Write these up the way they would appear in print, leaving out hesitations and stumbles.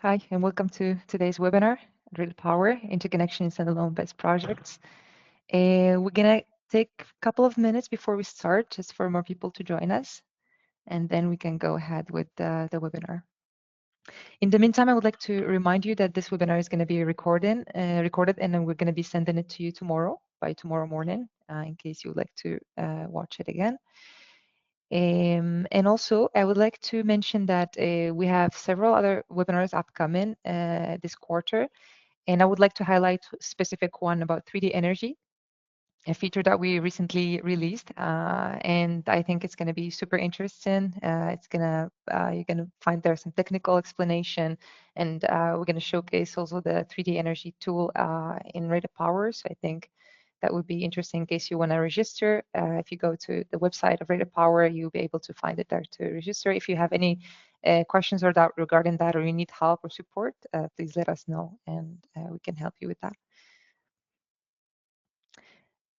Hi, and welcome to today's webinar, RatedPower, Interconnection in Standalone BESS Projects. We're going to take a couple of minutes before we start, just for more people to join us, and then we can go ahead with the webinar. In the meantime, I would like to remind you that this webinar is going to be recorded, and then we're going to be sending it to you tomorrow, by tomorrow morning, in case you would like to watch it again. And also, I would like to mention that we have several other webinars upcoming this quarter. And I would like to highlight a specific one about 3D energy, a feature that we recently released. And I think it's going to be super interesting. You're going to find there some technical explanation, and we're going to showcase also the 3D energy tool in RatedPower. So I think that would be interesting in case you want to register. If you go to the website of RatedPower, you'll be able to find it there to register. If you have any questions or doubt regarding that, or you need help or support, please let us know, and we can help you with that.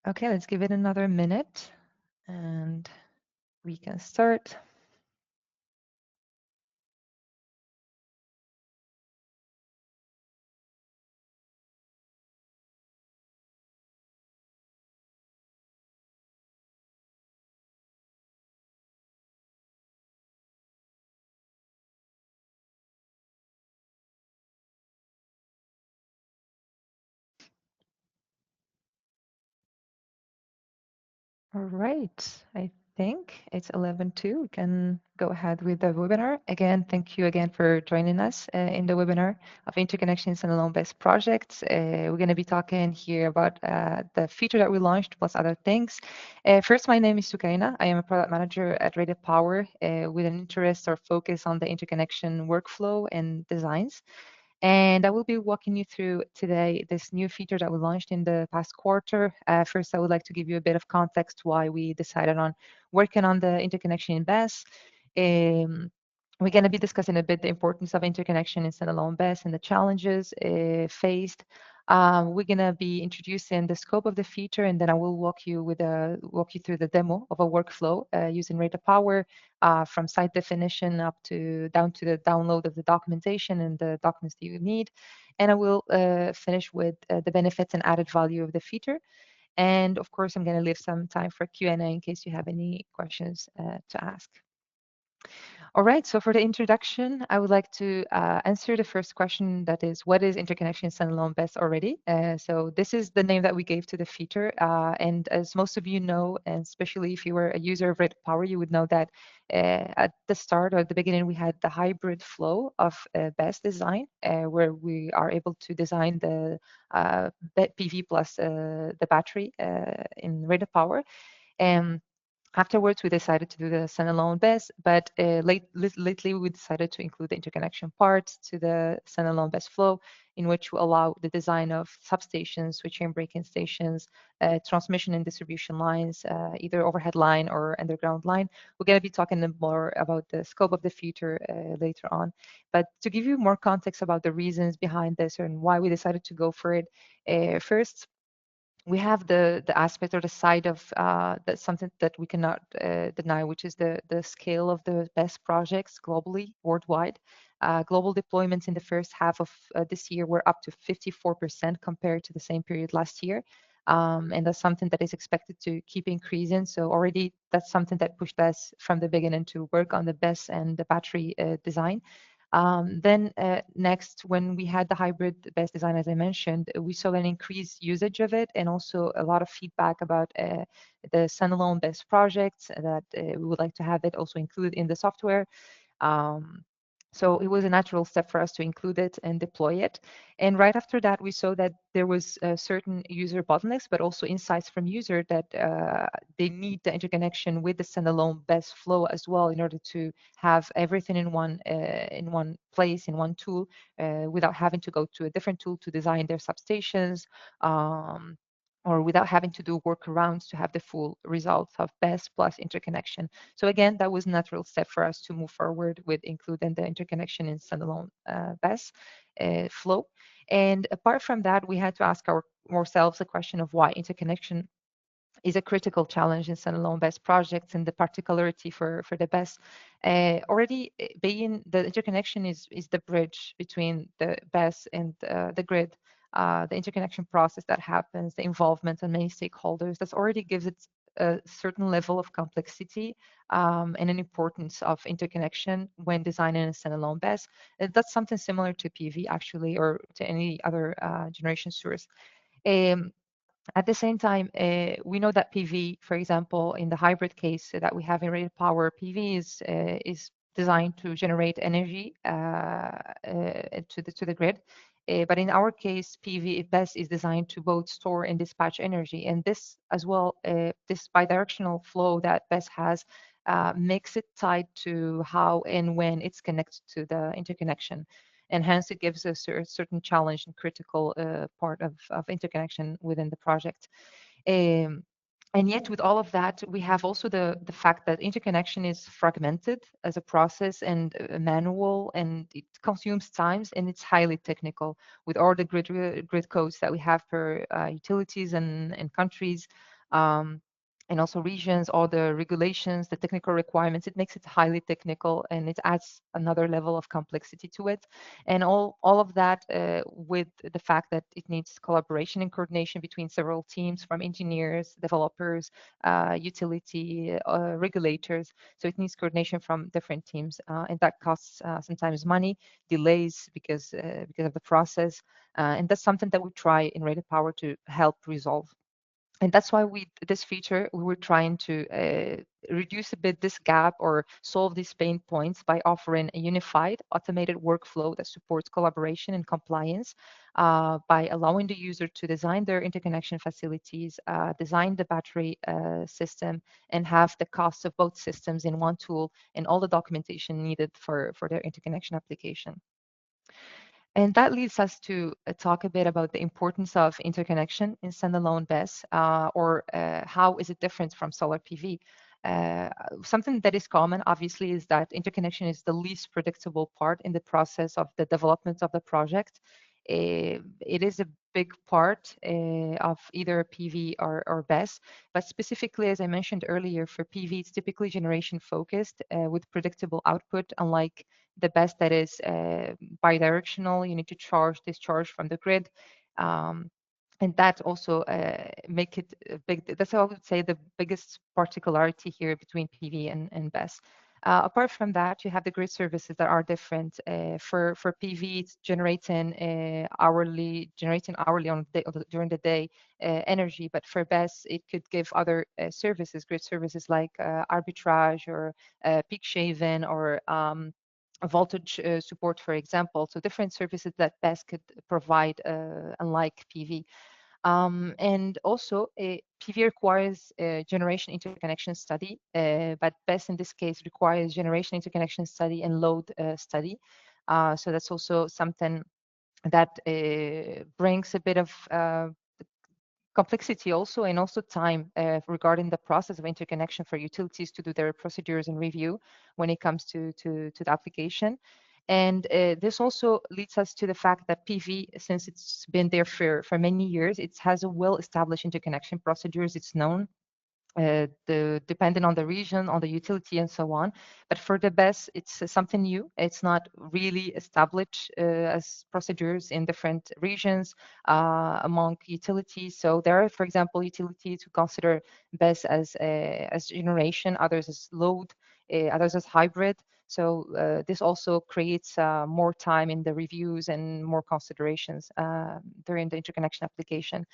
Okay, let's give it another minute, and we can start. All right, I think it's 11:02. We can go ahead with the webinar. Again, thank you again for joining us in the webinar of Interconnections and Standalone BESS projects. We're going to be talking here about the feature that we launched plus other things. First, my name is Soukayna. I am a product manager at RatedPower with an interest or focus on the interconnection workflow and designs. And I will be walking you through today this new feature that we launched in the past quarter. First, I would like to give you a bit of context why we decided on working on the interconnection in BESS. We're going to be discussing a bit the importance of interconnection in standalone BESS and the challenges faced. We're going to be introducing the scope of the feature, and then I will walk you through the demo of a workflow using RatedPower from site definition up to down to the download of the documentation and the documents that you need. And I will finish with the benefits and added value of the feature. And of course, I'm going to leave some time for Q&A in case you have any questions to ask. All right, so for the introduction, I would like to answer the first question, that is, what is interconnection standalone BESS already? So this is the name that we gave to the feature. And as most of you know, and especially if you were a user of RatedPower, you would know that at the start or at the beginning, we had the hybrid flow of BESS design, where we are able to design the PV plus the battery in RatedPower. And afterwards, we decided to do the standalone BESS, but lately we decided to include the interconnection parts to the standalone BESS flow, in which we allow the design of substations, switching breaking stations, transmission and distribution lines, either overhead line or underground line. We're going to be talking more about the scope of the feature later on. But to give you more context about the reasons behind this and why we decided to go for it, first, we have the aspect or the side of that's something that we cannot deny, which is the scale of the best projects globally, worldwide. Global deployments in the first half of this year were up to 54% compared to the same period last year. And that's something that is expected to keep increasing. So already that's something that pushed us from the beginning to work on the BESS and the battery design. Then next, when we had the hybrid BESS design, as I mentioned, we saw an increased usage of it and also a lot of feedback about the standalone BESS projects that we would like to have it also included in the software. Um, so it was a natural step for us to include it and deploy it. And right after that, we saw that there was certain user bottlenecks, but also insights from user that they need the interconnection with the standalone BESS flow as well in order to have everything in one place, in one tool, without having to go to a different tool to design their substations. Or without having to do workarounds to have the full results of BESS plus interconnection. So again, that was a natural step for us to move forward with including the interconnection in standalone BESS flow. And apart from that, we had to ask ourselves the question of why interconnection is a critical challenge in standalone BESS projects, and the particularity for the BESS already being the interconnection is the bridge between the BESS and the grid. The interconnection process that happens, the involvement of many stakeholders, that already gives it a certain level of complexity and an importance of interconnection when designing a standalone BESS. That's something similar to PV actually, or to any other generation source. Um, at the same time, we know that PV, for example, in the hybrid case that we have in RatedPower, PV is designed to generate energy to the grid. But in our case, PV BESS is designed to both store and dispatch energy. And this as well, this bidirectional flow that BESS has makes it tied to how and when it's connected to the interconnection, and hence it gives us a certain challenge and critical part of interconnection within the project. Um, and yet, with all of that, we have also the fact that interconnection is fragmented as a process and manual, and it consumes times, and it's highly technical with all the grid codes that we have per utilities and countries. Um, and also regions, all the regulations, the technical requirements, it makes it highly technical, and it adds another level of complexity to it. And all of that with the fact that it needs collaboration and coordination between several teams, from engineers, developers, utility, regulators. So it needs coordination from different teams, and that costs sometimes money, delays because of the process, and that's something that we try in RatedPower to help resolve. And that's why we this feature we were trying to reduce a bit this gap or solve these pain points by offering a unified automated workflow that supports collaboration and compliance, by allowing the user to design their interconnection facilities, design the battery system, and have the costs of both systems in one tool and all the documentation needed for their interconnection application. And that leads us to talk a bit about the importance of interconnection in standalone BESS, or how is it different from solar PV. Uh, Something that is common, obviously, is that interconnection is the least predictable part in the process of the development of the project. It is a big part of either PV or BESS, but specifically, as I mentioned earlier, for PV, it's typically generation focused with predictable output, unlike the BESS that is bidirectional. You need to charge, discharge from the grid. Um, and that also make it a big, that's how I would say the biggest particularity here between PV and BESS. Apart from that, you have the grid services that are different. For PV, it's generating hourly during the day energy, but for BESS, it could give other services, grid services like arbitrage or peak shaving or voltage support, for example. So different services that BESS could provide, unlike PV. And also, PV requires a generation interconnection study, but BESS in this case requires generation interconnection study and load study. So that's also something that brings a bit of complexity also, and also time regarding the process of interconnection for utilities to do their procedures and review when it comes to the application. And this also leads us to the fact that PV, since it's been there for many years, it has a well-established interconnection procedures. It's known depending on the region, on the utility, and so on. But for the BESS, it's something new. It's not really established as procedures in different regions among utilities. So there are, for example, utilities who consider BESS as generation, others as load, others as hybrid. So this also creates more time in the reviews and more considerations during the interconnection application.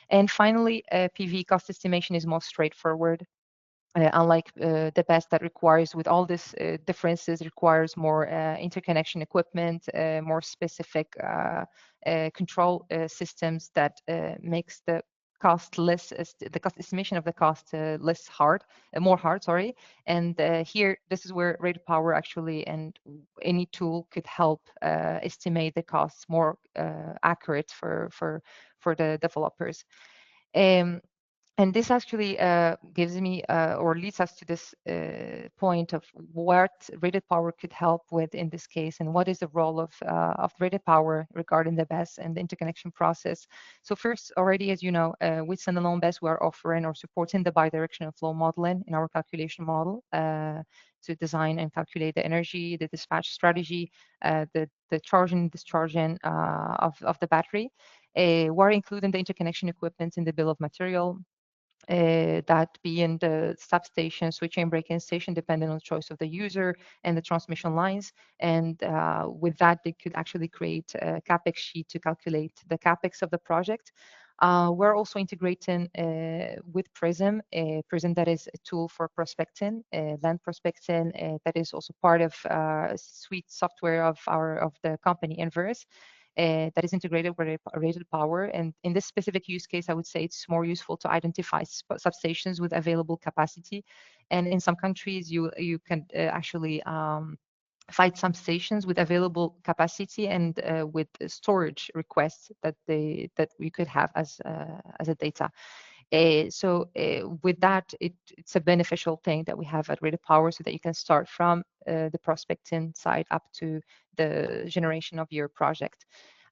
And finally, PV cost estimation is more straightforward. Unlike the BESS that requires, with all these differences, requires more interconnection equipment, more specific control systems that makes the cost less, the cost estimation of the cost less hard, more hard, sorry. And here, this is where RatedPower actually, and any tool could help estimate the costs more accurate for the developers. Um, And this actually gives me or leads us to this point of what rated power could help with in this case, and what is the role of rated power regarding the BESS and the interconnection process. So first, already, as you know, with standalone BESS, we are offering or supporting the bidirectional flow modeling in our calculation model to design and calculate the energy, the dispatch strategy, the charging and discharging of the battery. We're including the interconnection equipment in the bill of material, that being the substation, switching break-in station, depending on the choice of the user and the transmission lines. And with that, they could actually create a CapEx sheet to calculate the CapEx of the project. We're also integrating with Prism, Prism that is a tool for prospecting, land prospecting, that is also part of suite software of the company Inverse that is integrated with RatedPower. And in this specific use case, I would say it's more useful to identify substations with available capacity. And in some countries, you can actually find some stations with available capacity and with storage requests that we could have as a data. With that, it's a beneficial thing that we have at RatedPower, so that you can start from the prospecting side up to the generation of your project.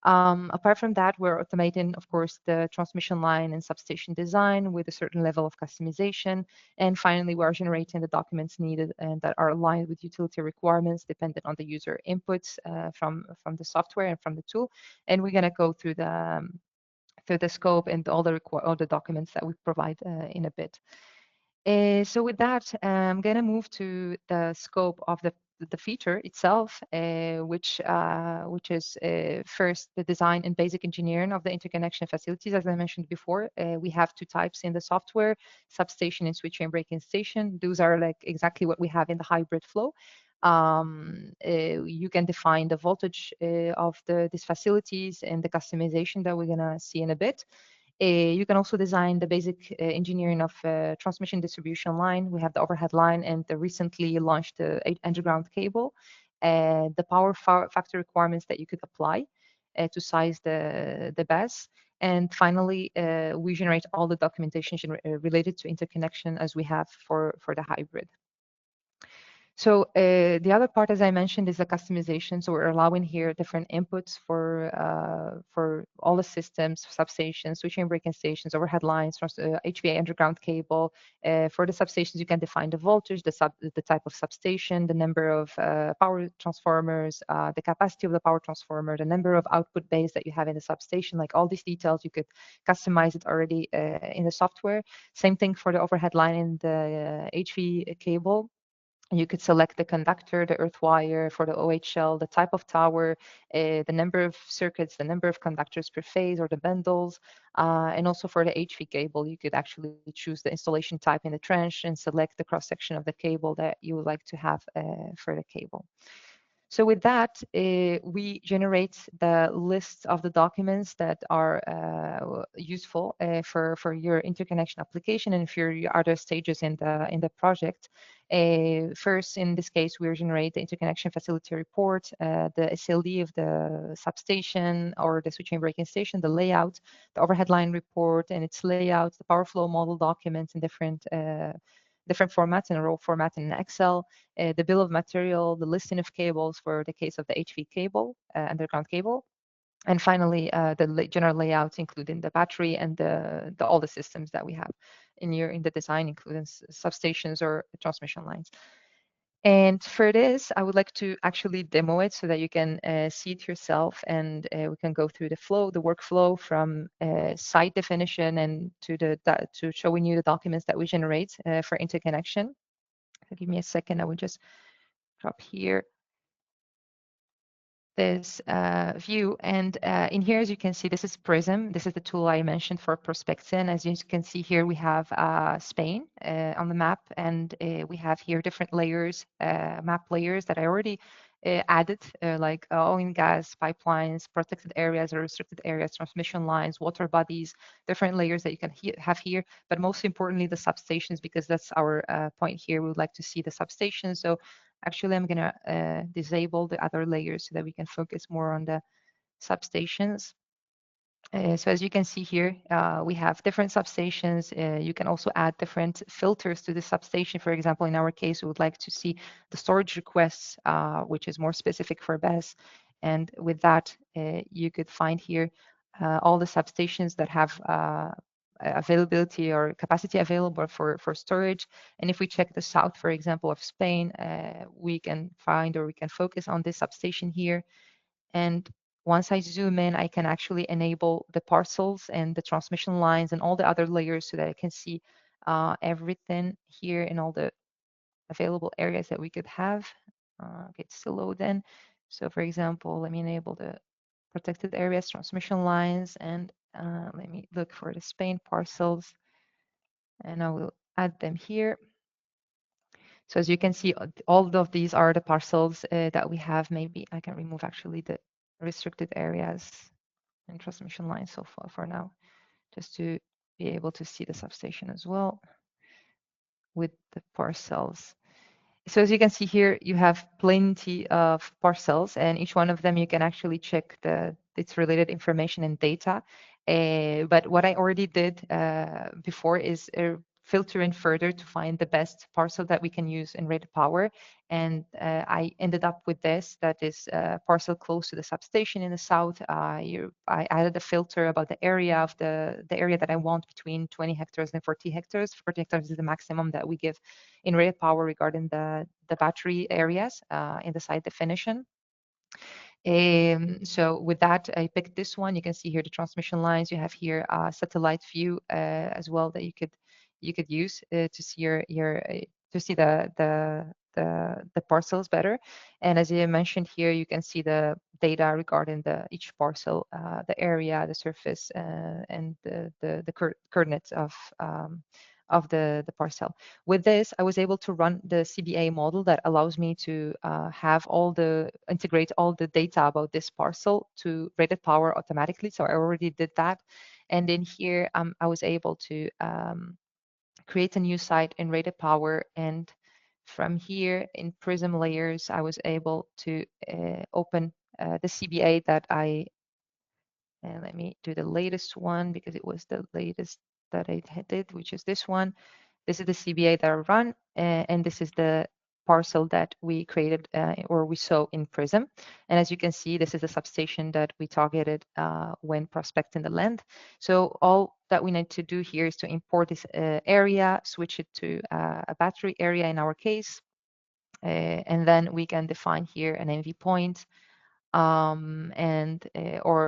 Apart from that, we're automating, of course, the transmission line and substation design with a certain level of customization. And finally, we are generating the documents needed and that are aligned with utility requirements, dependent on the user inputs from the software and from the tool. And we're going to go through the scope and all the documents that we provide in a bit. So with that, I'm going to move to the scope of the feature itself, which is first the design and basic engineering of the interconnection facilities. As I mentioned before, we have two types in the software: substation and switching break-in station. Those are like exactly what we have in the hybrid flow. You can define the voltage of these facilities and the customization that we're going to see in a bit. You can also design the basic engineering of transmission distribution line. We have the overhead line and the recently launched underground cable, the power factor requirements that you could apply to size the BESS. And finally, we generate all the documentation related to interconnection as we have for the hybrid. So the other part, as I mentioned, is the customization. So we're allowing here different inputs for all the systems, substations, switching break-in stations, overhead lines, HVA underground cable. For the substations, you can define the voltage, the type of substation, the number of power transformers, the capacity of the power transformer, the number of output bays that you have in the substation. Like all these details, you could customize it already in the software. Same thing for the overhead line in the HV cable. You could select the conductor, the earth wire for the OHL, the type of tower, the number of circuits, the number of conductors per phase or the bundles. And also for the HV cable, you could actually choose the installation type in the trench and select the cross section of the cable that you would like to have for the cable. So with that, we generate the list of the documents that are useful for your interconnection application and for your other stages in the project. First, in this case, we generate the interconnection facility report, the SLD of the substation or the switching break-in station, the layout, the overhead line report and its layout, the power flow model documents in different formats, in a raw format in Excel, the bill of material, the listing of cables for the case of the HV cable, underground cable, and finally the general layouts, including the battery and all the systems that we have in the design, including substations or transmission lines. And for this, I would like to actually demo it so that you can see it yourself, and we can go through the flow, the workflow from site definition and to showing you the documents that we generate for interconnection. So give me a second. I will just drop here this view. And in here, as you can see, this is Prism. This is the tool I mentioned for prospecting. As you can see here, we have Spain on the map, and we have here different layers, map layers that I already added, like oil and gas pipelines, protected areas or restricted areas, transmission lines, water bodies, different layers that you can have here. But most importantly, the substations, because that's our point here. We would like to see the substations. So actually, I'm going to disable the other layers so that we can focus more on the substations. So as you can see here, we have different substations. You can also add different filters to the substation. For example, in our case, we would like to see the storage requests, which is more specific for BESS. And with that, you could find here all the substations that have availability or capacity available for storage. And if we check the south, for example, of Spain, we can find or we can focus on this substation here. And once I zoom in, I can actually enable the parcels and the transmission lines and all the other layers so that I can see everything here in all the available areas that we could have. Okay, it's still load in. So for example, let me enable the protected areas, transmission lines, and let me look for the Spain parcels, and I will add them here. So as you can see, all of these are the parcels that we have. Maybe I can remove actually the restricted areas and transmission lines so far for now, just to be able to see the substation as well with the parcels. So as you can see here, you have plenty of parcels, and each one of them you can actually check its related information and data. But what I already did before is filtering further to find the best parcel that we can use in RatedPower. And I ended up with this that is parcel close to the substation in the south. I added a filter about the area of the area that I want between 20 hectares and 40 hectares. 40 hectares is the maximum that we give in RatedPower regarding the battery areas in the site definition. So with that, I picked this one. You can see here the transmission lines. You have here a satellite view as well that you could use to see your to see the parcels better. And as you mentioned here, you can see the data regarding each parcel, the area, the surface, and the coordinates of the parcel. With this, I was able to run the CBA model that allows me to integrate all the data about this parcel to RatedPower automatically. So I already did that. And in here, I was able to create a new site in RatedPower. And from here in Prism layers, I was able to open the CBA that let me do the latest one because it was the latest that I did, which is this one. This is the CBA that I run, and this is the parcel that we created or we saw in Prism. And as you can see, this is the substation that we targeted when prospecting the land. So all that we need to do here is to import this area, switch it to a battery area in our case, and then we can define here an NV point or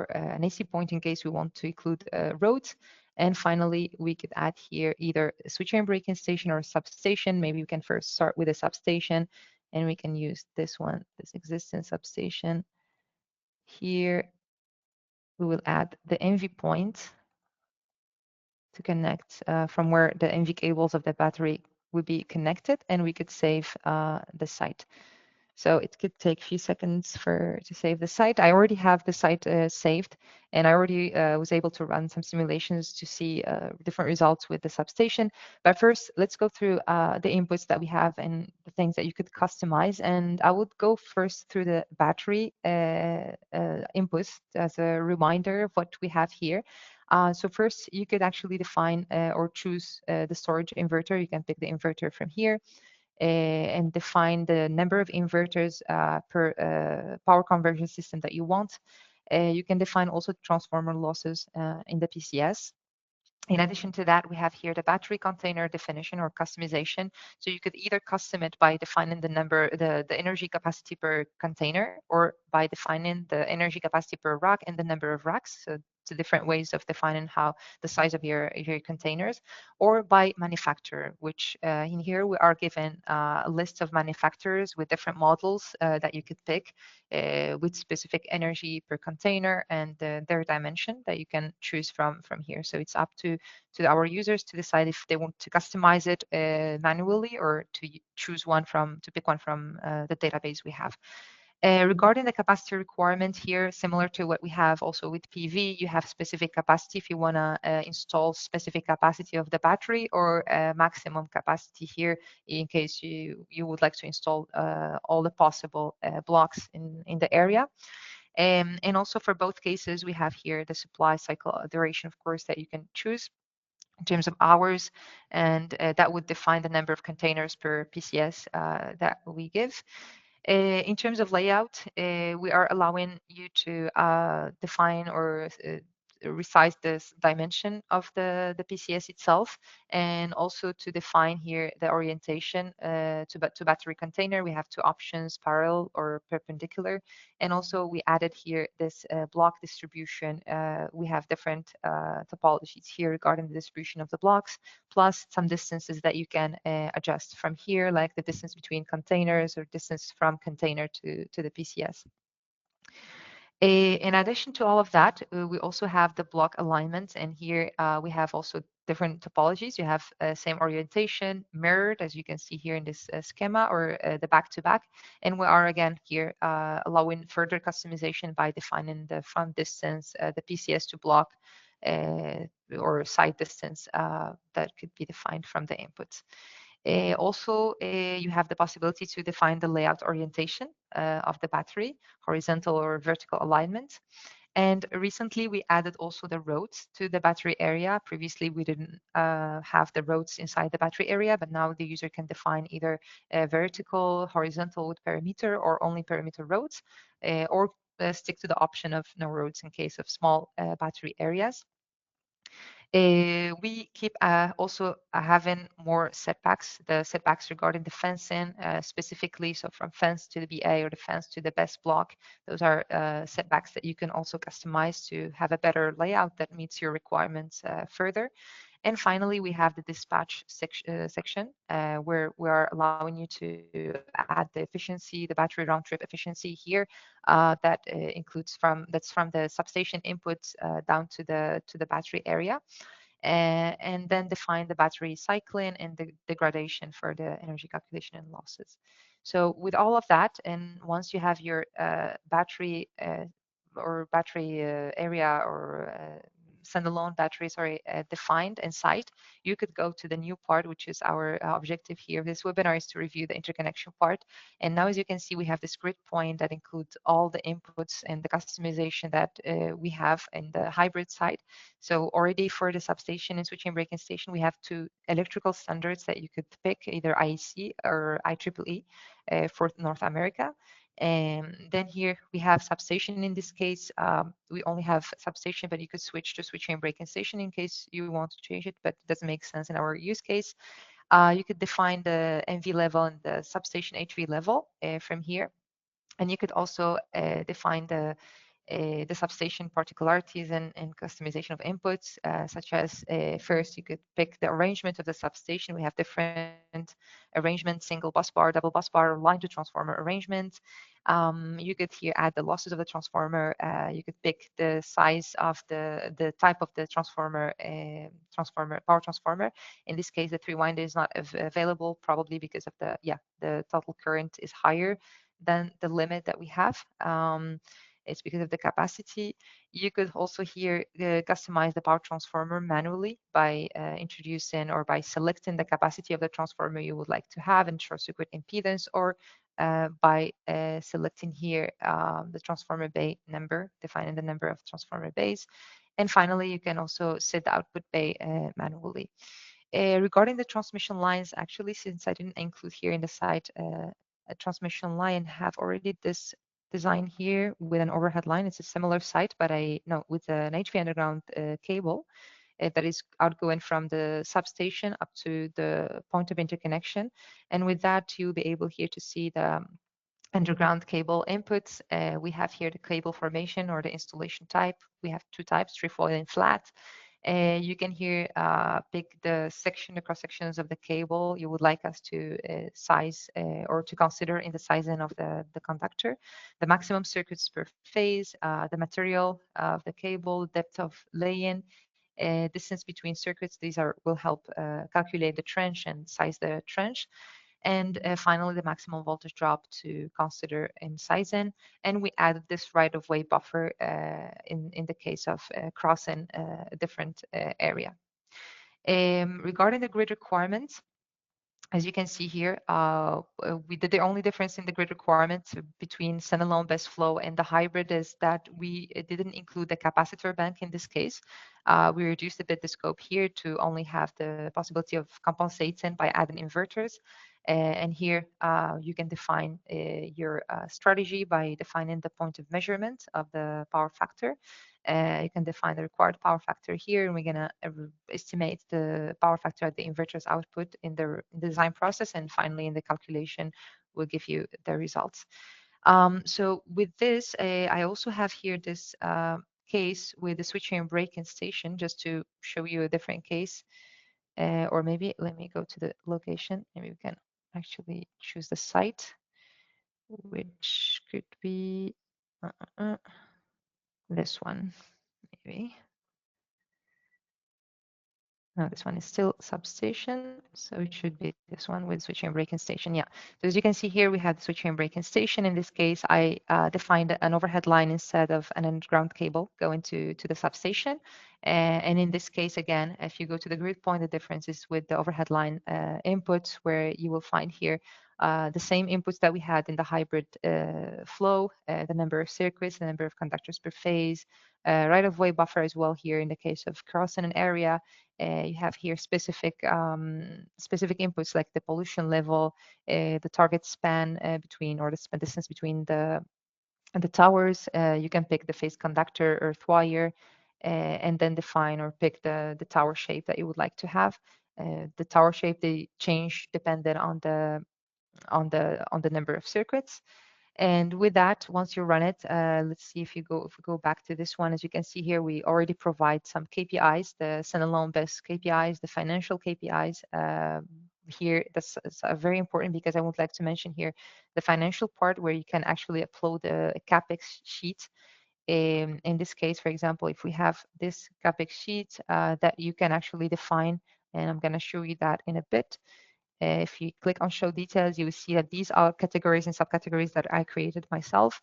an AC point in case we want to include roads. And finally, we could add here either a switcher and breaking station or a substation. Maybe we can first start with a substation, and we can use this one, this existing substation. Here, we will add the NV point to connect from where the NV cables of the battery would be connected, and we could save the site. So it could take a few seconds to save the site. I already have the site saved, and I already was able to run some simulations to see different results with the substation. But first, let's go through the inputs that we have and the things that you could customize. And I would go first through the battery inputs as a reminder of what we have here. So first, you could actually define or choose the storage inverter. You can pick the inverter from here and define the number of inverters per power conversion system that you want. You can define also transformer losses in the PCS. In addition to that, we have here the battery container definition or customization. So you could either custom it by defining the energy capacity per container, or by defining the energy capacity per rack and the number of racks. So two different ways of defining how the size of your containers, or by manufacturer, which in here we are given a list of manufacturers with different models that you could pick with specific energy per container and their dimension that you can choose from here. So it's up to our users to decide if they want to customize it manually or to pick one from the database we have. Regarding the capacity requirement here, similar to what we have also with PV, you have specific capacity if you want to install specific capacity of the battery, or maximum capacity here in case you would like to install all the possible blocks in the area. And also for both cases, we have here the supply cycle duration, of course, that you can choose in terms of hours, and that would define the number of containers per PCS that we give. In terms of layout, we are allowing you to define or resize this dimension of the PCS itself, and also to define here the orientation to battery container. We have two options, parallel or perpendicular. And also we added here this block distribution. We have different topologies here regarding the distribution of the blocks, plus some distances that you can adjust from here, like the distance between containers or distance from container to the PCS. In addition to all of that, we also have the block alignment, and here we have also different topologies. You have same orientation, mirrored, as you can see here in this schema, or the back-to-back. And we are again here allowing further customization by defining the front distance, the PCS to block, uh, or side distance that could be defined from the inputs. Also, you have the possibility to define the layout orientation of the battery, horizontal or vertical alignment. And recently, we added also the roads to the battery area. Previously, we didn't have the roads inside the battery area, but now the user can define either vertical, horizontal with perimeter, or only perimeter roads, or stick to the option of no roads in case of small battery areas. We keep also having more setbacks, the setbacks regarding the fencing specifically, so from fence to the BA or the fence to the BESS block. Those are setbacks that you can also customize to have a better layout that meets your requirements further. And finally, we have the dispatch section where we are allowing you to add the efficiency, the battery round trip efficiency here that includes that's from the substation inputs down to the battery area, and then define the battery cycling and the degradation for the energy calculation and losses. So with all of that, and once you have your battery area or standalone battery, sorry, defined and site, you could go to the new part, which is our objective here. This webinar is to review the interconnection part. And now, as you can see, we have this grid point that includes all the inputs and the customization that we have in the hybrid side. So already for the substation and switching breaking station, we have two electrical standards that you could pick, either IEC or IEEE for North America. And then here we have substation. In this case, we only have substation, but you could switch to switching and breaking station in case you want to change it, but it doesn't make sense in our use case. You could define the MV level and the substation HV level from here. And you could also define the substation particularities and customization of inputs, such as first you could pick the arrangement of the substation. We have different arrangements, single bus bar, double bus bar, line to transformer arrangement. You could here add the losses of the transformer. You could pick the size of the type of the transformer, power transformer. In this case, the three winder is not available, probably because of the total current is higher than the limit that we have. It's because of the capacity. You could also here customize the power transformer manually by introducing or by selecting the capacity of the transformer you would like to have and short circuit impedance, or by selecting here the transformer bay number, defining the number of transformer bays. And finally, you can also set the output bay manually. Regarding the transmission lines, actually, since I didn't include here in the site a transmission line, have already this design here with an overhead line. It's a similar site, but with an HV underground cable that is outgoing from the substation up to the point of interconnection. And with that, you'll be able here to see the underground cable inputs. We have here the cable formation or the installation type. We have two types, trefoil and flat. You can here pick the cross sections of the cable you would like us to size or to consider in the sizing of the conductor, the maximum circuits per phase, the material of the cable, depth of lay-in, distance between circuits. These will help calculate the trench and size the trench. And finally, the maximum voltage drop to consider in sizing. And we added this right-of-way buffer in the case of crossing a different area. Regarding the grid requirements, As you can see here, we did the only difference in the grid requirements between standalone BESS flow and the hybrid is that we didn't include the capacitor bank in this case. We reduced a bit the scope here to only have the possibility of compensating by adding inverters. And here you can define your strategy by defining the point of measurement of the power factor. You can define the required power factor here, and we're gonna estimate the power factor at the inverter's output in the design process, and finally in the calculation, will give you the results. So with this, I also have here this case with the switching and breaking station, just to show you a different case. Or maybe let me go to the location. Maybe we can actually choose the site, which could be this one, maybe. No, this one is still substation, so it should be this one with switching and breaking station. Yeah. So as you can see here, we have the switching and breaking station. In this case, I defined an overhead line instead of an underground cable going to the substation. And in this case, again, if you go to the grid point, the difference is with the overhead line inputs, where you will find here the same inputs that we had in the hybrid flow, the number of circuits, the number of conductors per phase, right-of-way buffer as well here in the case of crossing an area. You have here specific inputs like the pollution level, the target span between, or the span distance between the towers. You can pick the phase conductor, earth wire, and then define or pick the tower shape that you would like to have. The tower shape, they change dependent on the number of circuits. And with that, once you run it, let's see if we go back to this one. As you can see here, we already provide some KPIs, the standalone BESS KPIs, the financial KPIs. Here, that's very important because I would like to mention here the financial part where you can actually upload a CapEx sheet. In this case, for example, if we have this CapEx sheet that you can actually define, and I'm going to show you that in a bit. If you click on show details, you will see that these are categories and subcategories that I created myself.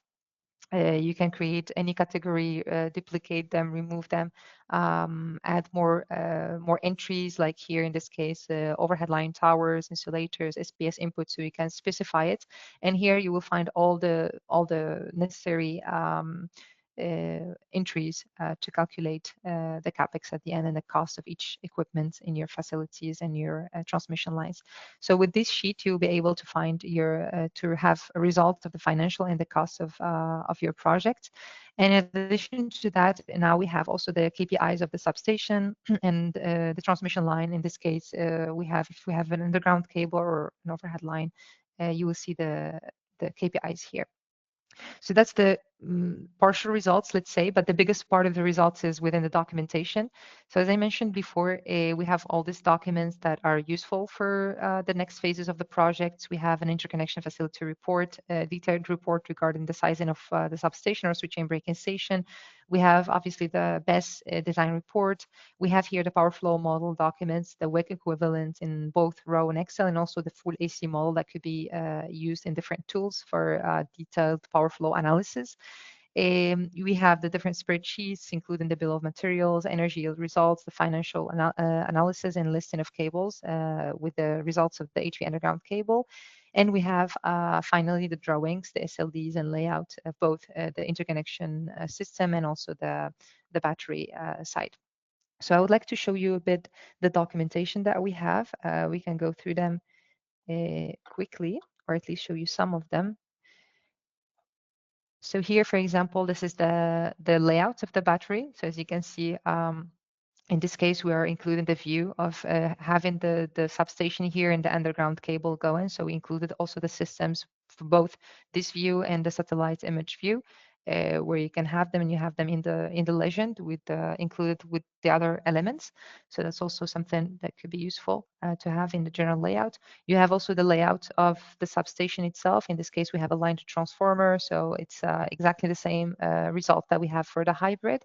You can create any category, duplicate them, remove them, add more entries, like here in this case, overhead line towers, insulators, SPS input, so you can specify it. And here you will find all the necessary entries to calculate the capex at the end and the cost of each equipment in your facilities and your transmission lines. So with this sheet, you'll be able to find to have a result of the financial and the cost of your project. And in addition to that, now we have also the KPIs of the substation and the transmission line. In this case, if we have an underground cable or an overhead line, you will see the KPIs here. So that's the partial results, let's say, but the biggest part of the results is within the documentation. So as I mentioned before, we have all these documents that are useful for the next phases of the project. We have an interconnection facility report, a detailed report regarding the sizing of the substation or switching breaking station. We have obviously the BESS design report. We have here the power flow model documents, the WEC equivalent in both Row and Excel, and also the full AC model that could be used in different tools for detailed power flow analysis. We have the different spreadsheets, including the bill of materials, energy yield results, the financial analysis and listing of cables with the results of the HV underground cable. And we have finally the drawings, the SLDs and layout of both the interconnection system and also the battery side. So I would like to show you a bit the documentation that we have. We can go through them quickly, or at least show you some of them. So here, for example, this is the layout of the battery. So as you can see, in this case, we are including the view of having the substation here and the underground cable going. So we included also the systems for both this view and the satellite image view, where you can have them and you have them in the legend with included with the other elements. So that's also something that could be useful to have in the general layout. You have also the layout of the substation itself. In this case, we have a line to transformer, so it's exactly the same result that we have for the hybrid.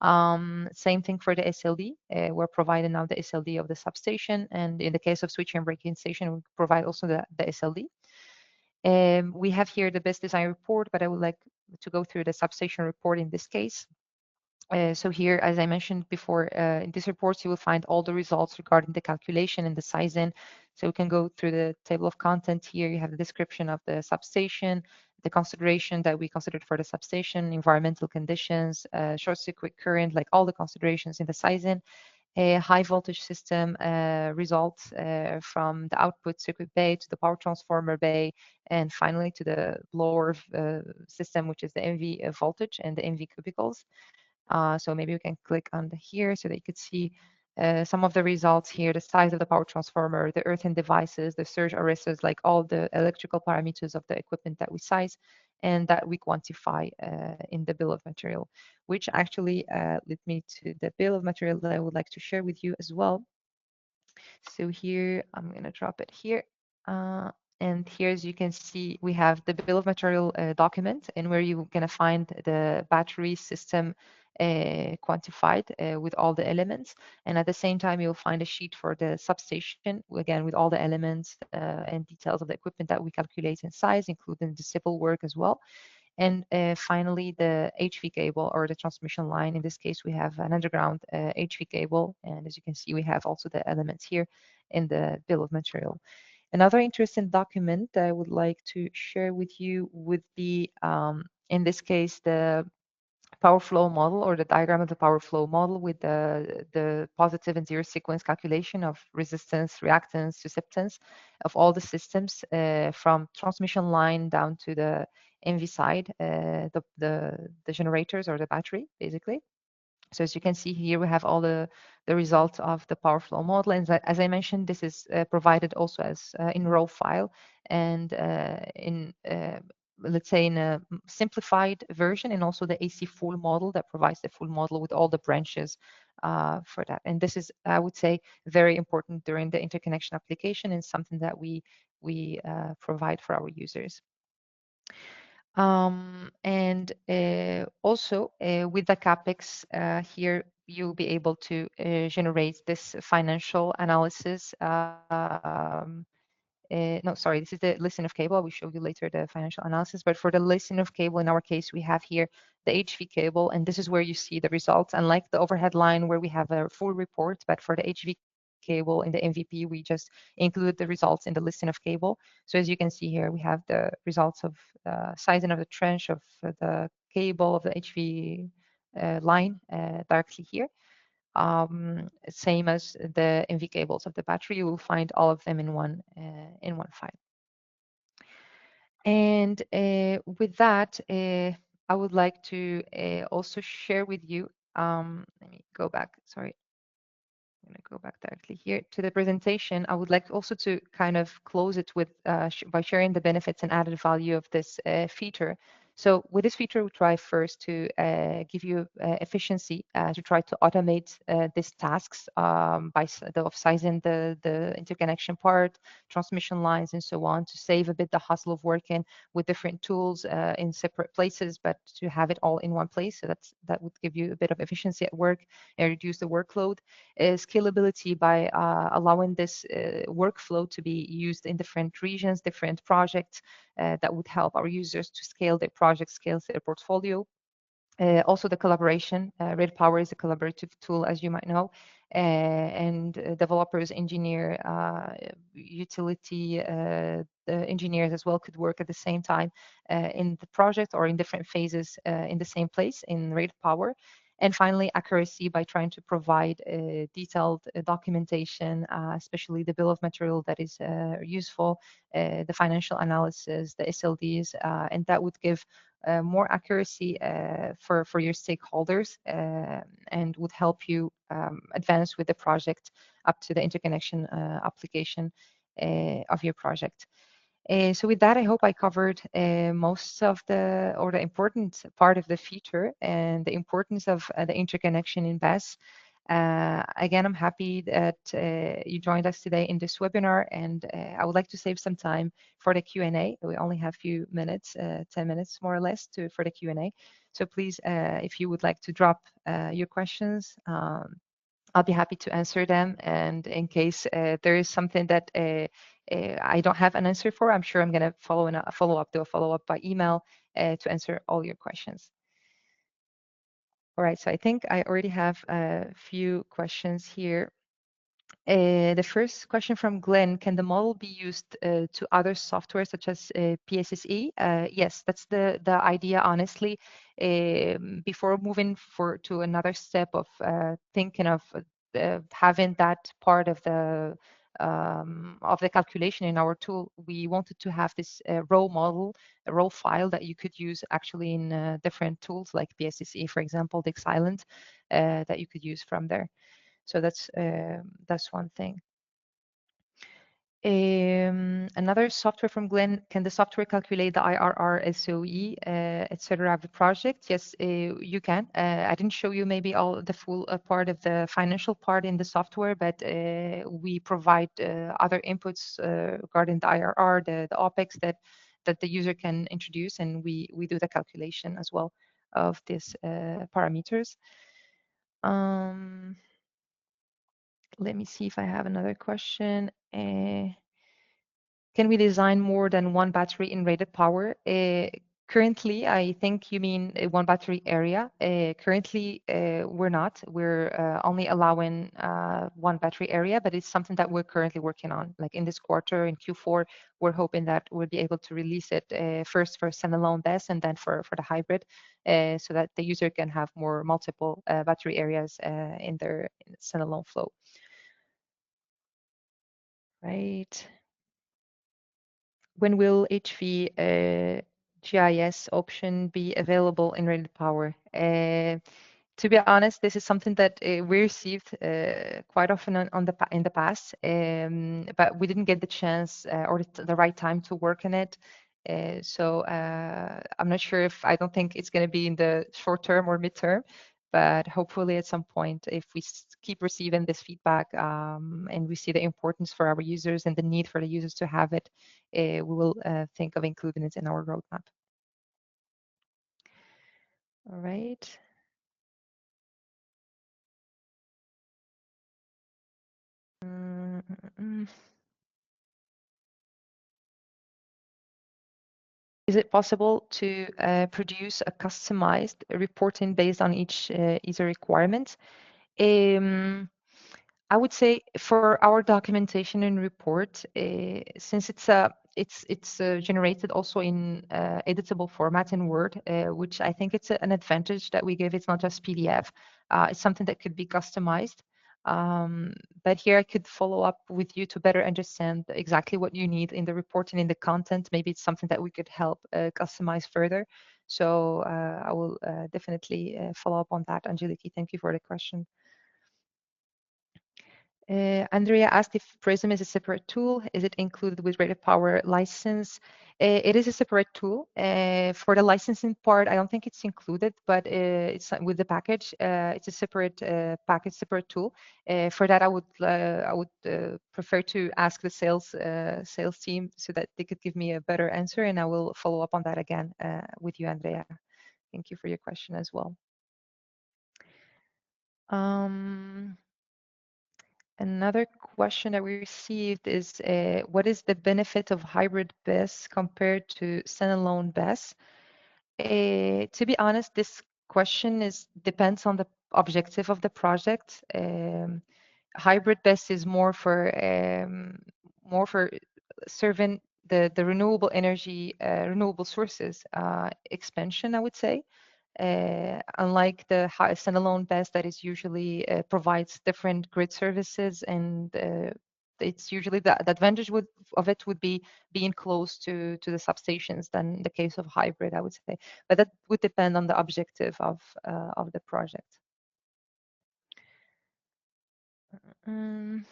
Same thing for the SLD. We're providing now the SLD of the substation, and in the case of switching and breaking station, we provide also the SLD. We have here the best design report, but I would like to go through the substation report in this case. So here, as I mentioned before, in this report, you will find all the results regarding the calculation and the sizing. So we can go through the table of content here. You have the description of the substation, the consideration that we considered for the substation, environmental conditions, short circuit current, like all the considerations in the sizing, a high voltage system results from the output circuit bay to the power transformer bay, and finally to the lower system, which is the MV voltage and the MV cubicles. So maybe we can click on the here so that you could see some of the results here, the size of the power transformer, the earthing devices, the surge arresters, like all the electrical parameters of the equipment that we size and that we quantify in the bill of material, which actually led me to the bill of material that I would like to share with you as well. So here, I'm going to drop it here. Uh, and here, as you can see, we have the bill of material document and where you're going to find the battery system quantified with all the elements. And at the same time, you'll find a sheet for the substation, again, with all the elements and details of the equipment that we calculate in size, including the civil work as well. And finally, the HV cable or the transmission line. In this case, we have an underground HV cable. And as you can see, we have also the elements here in the bill of material. Another interesting document that I would like to share with you would be, in this case, the power flow model or the diagram of the power flow model with the positive and zero sequence calculation of resistance, reactance, susceptance of all the systems from transmission line down to the MV side, the generators or the battery, basically. So as you can see here, we have all the results of the power flow model. And as I mentioned, this is provided also as in raw file and in let's say in a simplified version, and also the AC full model that provides the full model with all the branches for that. And this is, I would say, very important during the interconnection application and something that we provide for our users. And also with the CapEx here, you'll be able to generate this financial analysis. No, sorry, this is the listing of cable. I will show you later the financial analysis. But for the listing of cable, in our case, we have here the HV cable, and this is where you see the results. Unlike the overhead line where we have a full report, but for the HV cable in the MVP, we just include the results in the listing of cable. So as you can see here, we have the results of sizing of the trench of the cable of the HV line directly here. Same as the MV cables of the battery, you will find all of them in one file. And with that, I would like to also share with you. Let me go back. Sorry. I'm going to go back directly here to the presentation. I would like also to kind of close it with by sharing the benefits and added value of this feature. So with this feature, we try first to give you efficiency to try to automate these tasks by of sizing the interconnection part, transmission lines, and so on, to save a bit the hustle of working with different tools in separate places, but to have it all in one place. So that would give you a bit of efficiency at work and reduce the workload. Scalability by allowing this workflow to be used in different regions, different projects that would help our users to scale their projects, scale their portfolio. Also the collaboration. RatedPower is a collaborative tool, as you might know, and developers, engineer, utility engineers as well could work at the same time in the project or in different phases in the same place in RatedPower. And finally, accuracy by trying to provide detailed documentation, especially the bill of material that is useful, the financial analysis, the SLDs, and that would give more accuracy for your stakeholders and would help you advance with the project up to the interconnection application of your project. So with that, I hope I covered most of the important part of the feature and the importance of the interconnection in BESS. Again, I'm happy that you joined us today in this webinar, and I would like to save some time for the Q&A. We only have a few minutes, 10 minutes more or less for the Q&A. So please, if you would like to drop your questions, I'll be happy to answer them. And in case there is something that I don't have an answer for, I'm sure I'm going to do a follow-up by email to answer all your questions. All right, so I think I already have a few questions here. The first question from Glenn, can the model be used to other software such as PSSE? Yes, that's the idea, honestly. Before moving to another step of thinking of having that part of the calculation in our tool, we wanted to have this raw model, a raw file that you could use actually in different tools like PSSE, for example, Dix Island, that you could use from there. So that's one thing. Another software from Glenn, can the software calculate the IRR, SOE, etc. of the project? Yes, you can. I didn't show you maybe all the full part of the financial part in the software, but we provide other inputs regarding the IRR, the OPEX that the user can introduce, and we do the calculation as well of these parameters. Let me see if I have another question. Can we design more than one battery in RatedPower? Currently, I think you mean one battery area. Currently, we're not. We're only allowing one battery area, but it's something that we're currently working on. Like in this quarter, in Q4, we're hoping that we'll be able to release it first for standalone BESS and then for the hybrid, so that the user can have more multiple battery areas in their standalone flow. Right. When will HV GIS option be available in RatedPower? To be honest, this is something that we received quite often in the past, but we didn't get the chance or the right time to work on it. So I'm not sure if I don't think it's going to be in the short term or midterm, but hopefully at some point, if we keep receiving this feedback and we see the importance for our users and the need for the users to have it, we will think of including it in our roadmap. All right. Is it possible to produce a customized reporting based on each user requirement? Um, I would say for our documentation and report, since it's generated also in editable format in Word, which I think it's an advantage that we give. It's not just PDF. It's something that could be customized. But here I could follow up with you to better understand exactly what you need in the reporting, in the content. Maybe it's something that we could help customize further. So I will definitely follow up on that, Angeliki. Thank you for the question. Andrea asked if Prism is a separate tool. Is it included with RatedPower license? It is a separate tool. For the licensing part, I don't think it's included, but it's with the package. It's a separate package, separate tool. For that, I would prefer to ask the sales team so that they could give me a better answer, and I will follow up on that again with you, Andrea. Thank you for your question as well. Another question that we received is, what is the benefit of hybrid BESS compared to standalone BESS? To be honest, this question depends on the objective of the project. Hybrid BESS is more for serving the renewable energy, renewable sources expansion, I would say. Unlike the standalone BESS that is usually provides different grid services, and it's usually the advantage of it would be being close to the substations than the case of hybrid, I would say. But that would depend on the objective of the project. Let's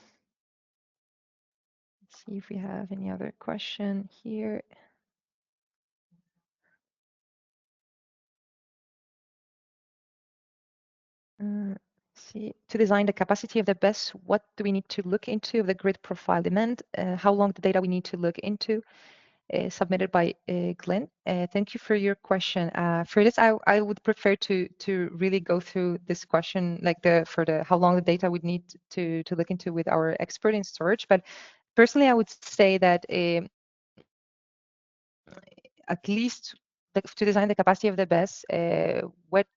see if we have any other question here. See, to design the capacity of the BESS, what do we need to look into the grid profile demand? How long the data we need to look into? Submitted by Glenn. Thank you for your question. For this, I would prefer to really go through this question, like for the how long the data we need to look into with our expert in storage. But personally, I would say that at least to design the capacity of the BESS, what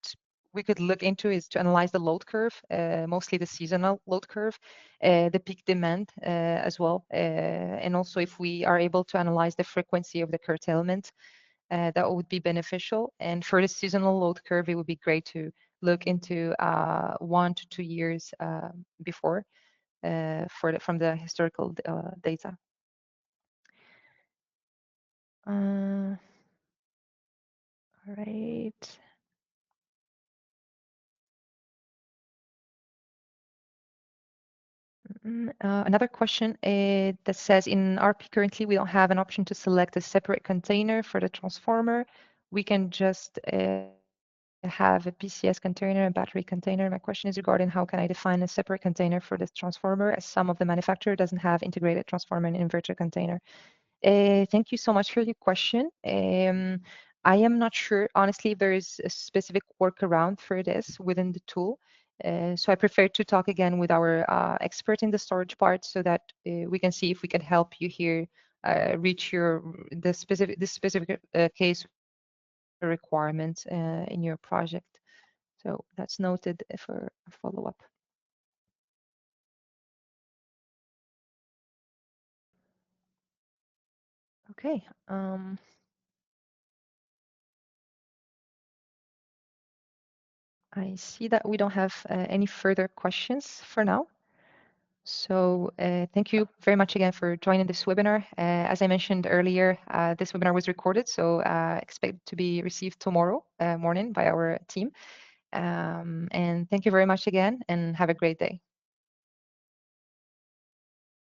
we could look into is to analyze the load curve, mostly the seasonal load curve, the peak demand as well, and also if we are able to analyze the frequency of the curtailment, that would be beneficial. And for the seasonal load curve, it would be great to look into 1 to 2 years before from the historical data. All right. Another question that says in RP currently we don't have an option to select a separate container for the transformer. We can just have a PCS container and battery container. My question is regarding how can I define a separate container for this transformer, as some of the manufacturer doesn't have integrated transformer and inverter container. Thank you so much for your question. I am not sure, honestly, if there is a specific workaround for this within the tool. So I prefer to talk again with our expert in the storage part so that we can see if we can help you here reach this specific case requirement in your project. So that's noted for a follow-up. Okay. I see that we don't have any further questions for now. So thank you very much again for joining this webinar. As I mentioned earlier, this webinar was recorded, so expect to be received tomorrow morning by our team. And thank you very much again, and have a great day.